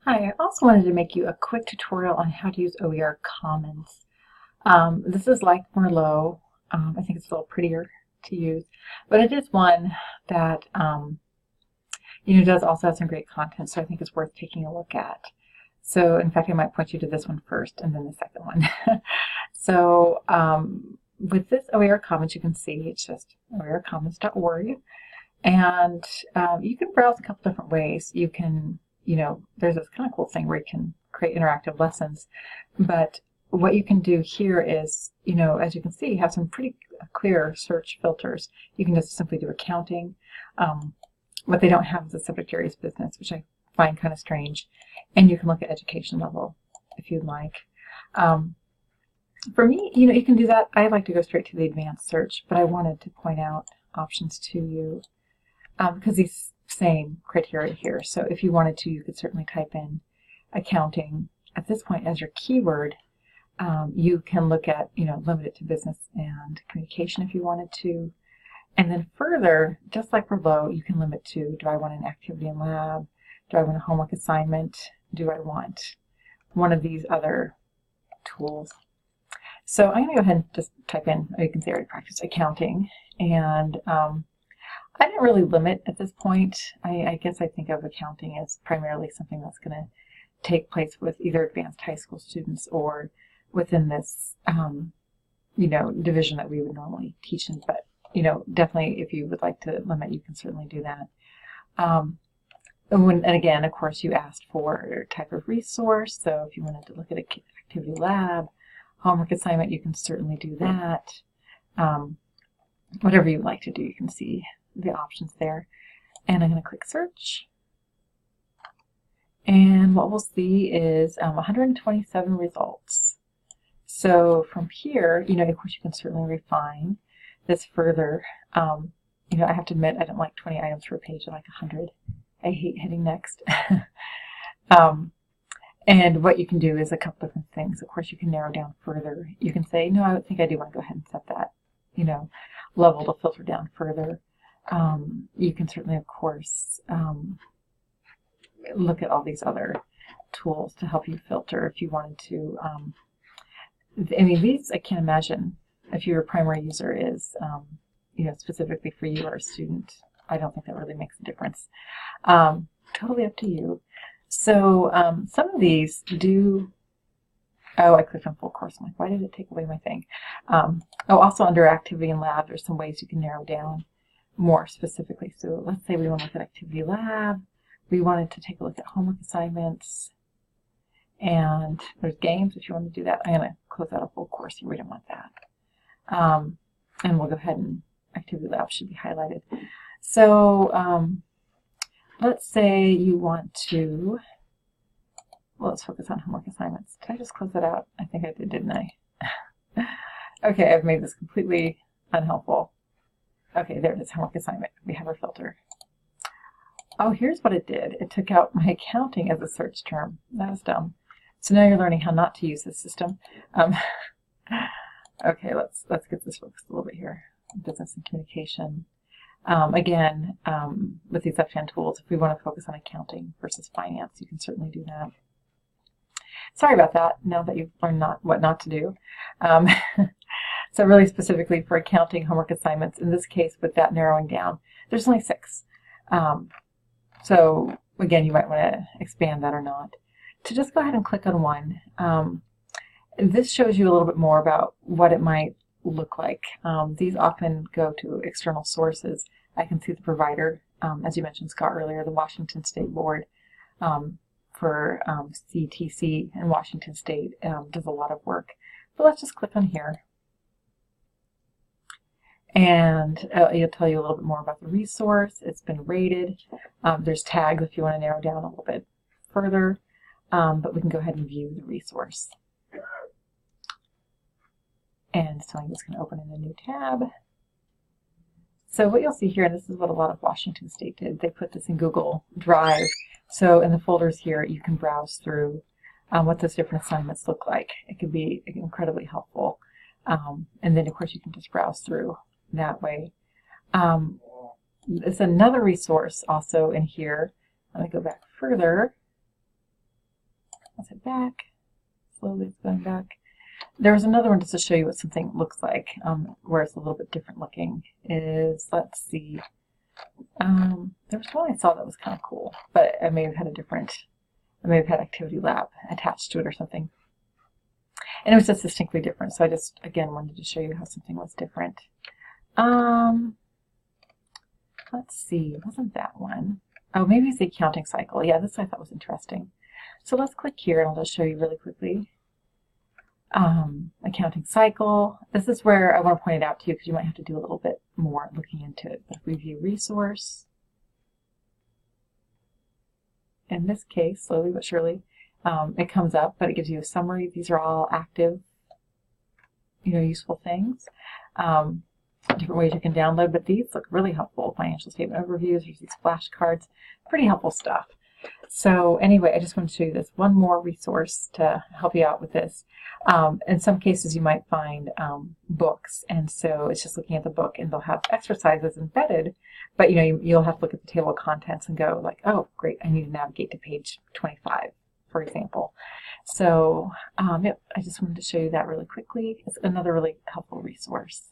Hi, I also wanted to make you a quick tutorial on how to use OER Commons. This is like Merlot. I think it's a little prettier to use, but it is one that does also have some great content, so I think it's worth taking a look at. So, in fact, I might point you to this one first and then the second one. So, with this OER Commons, you can see it's just oercommons.org, and you can browse a couple different ways. You can there's this kind of cool thing where you can create interactive lessons. But what you can do here is, as you can see, you have some pretty clear search filters. You can just simply do accounting. What they don't have is a subject areas business, which I find kind of strange. And you can look at education level if you'd like. For me, you can do that. I like to go straight to the advanced search, but I wanted to point out options to you because these same criteria here. So if you wanted to, you could certainly type in accounting at this point as your keyword. You can look at, limit it to business and communication if you wanted to. And then further, just like below, you can limit to, do I want an activity in lab? Do I want a homework assignment? Do I want one of these other tools? So I'm going to go ahead and just type in, you can see I already practiced accounting. And I didn't really limit at this point. I guess I think of accounting as primarily something that's going to take place with either advanced high school students or within this, division that we would normally teach in. But, definitely if you would like to limit, you can certainly do that. And again, of course, you asked for type of resource. So if you wanted to look at an activity lab, homework assignment, you can certainly do that. Whatever you'd like to do, you can see the options there. And I'm going to click search. And what we'll see is 127 results. So from here, of course, you can certainly refine this further. I have to admit, I don't like 20 items per page. I like 100. I hate hitting next. And what you can do is a couple different things. Of course, you can narrow down further. You can say, no, I think I do want to go ahead and set that, level to filter down further. You can certainly, of course, look at all these other tools to help you filter if you wanted to. These I can't imagine if your primary user is, specifically for you or a student. I don't think that really makes a difference. Totally up to you. So some of these do. Oh, I clicked on full course. I'm like, why did it take away my thing? Also under activity and lab, there's some ways you can narrow down more specifically. So let's say we want to look at activity lab. We wanted to take a look at homework assignments. And there's games if you want to do that. I'm going to close out a full course here. We don't want that. And we'll go ahead and activity lab should be highlighted. So let's say you want to, well, let's focus on homework assignments. Did I just close that out? I think I did, didn't I? Okay, I've made this completely unhelpful. Okay, there it is, homework assignment. We have our filter. Oh, here's what it did. It took out my accounting as a search term. That was dumb. So now you're learning how not to use this system. Okay, let's get this focused a little bit here. Business and communication. Again, with these left-hand tools, if we want to focus on accounting versus finance, you can certainly do that. Sorry about that, now that you've learned what not to do. So really specifically for accounting homework assignments, in this case with that narrowing down, there's only 6. So again, you might want to expand that or not. To just go ahead and click on one, this shows you a little bit more about what it might look like. These often go to external sources. I can see the provider, as you mentioned, Scott, earlier, the Washington State Board for CTC in Washington State does a lot of work. But let's just click on here. And it'll tell you a little bit more about the resource. It's been rated. There's tags if you want to narrow down a little bit further. But we can go ahead and view the resource. And so I'm just going to open in a new tab. So what you'll see here, and this is what a lot of Washington State did, they put this in Google Drive. So in the folders here, you can browse through what those different assignments look like. It can be incredibly helpful. And then, of course, you can just browse through that way. There's another resource also in here. Let me go back further. Let's head back. Slowly it's going back. There's another one just to show you what something looks like, where it's a little bit different looking. Let's see. There was one I saw that was kind of cool, but I may have had Activity Lab attached to it or something. And it was just distinctly different, so I just, again, wanted to show you how something was different. Let's see, wasn't that one? Oh, maybe it's the accounting cycle. Yeah, this I thought was interesting. So let's click here, and I'll just show you really quickly. Accounting cycle. This is where I want to point it out to you because you might have to do a little bit more looking into it. But review resource. In this case, slowly but surely, it comes up, but it gives you a summary. These are all active, useful things. Different ways you can download, but these look really helpful. Financial statement overviews, there's these flashcards, pretty helpful stuff. So anyway, I just want to show you this one more resource to help you out with this. In some cases you might find books, and so it's just looking at the book, and they'll have exercises embedded, but you'll have to look at the table of contents and go like, oh great, I need to navigate to page 25, for example. So yep, I just wanted to show you that really quickly. It's another really helpful resource.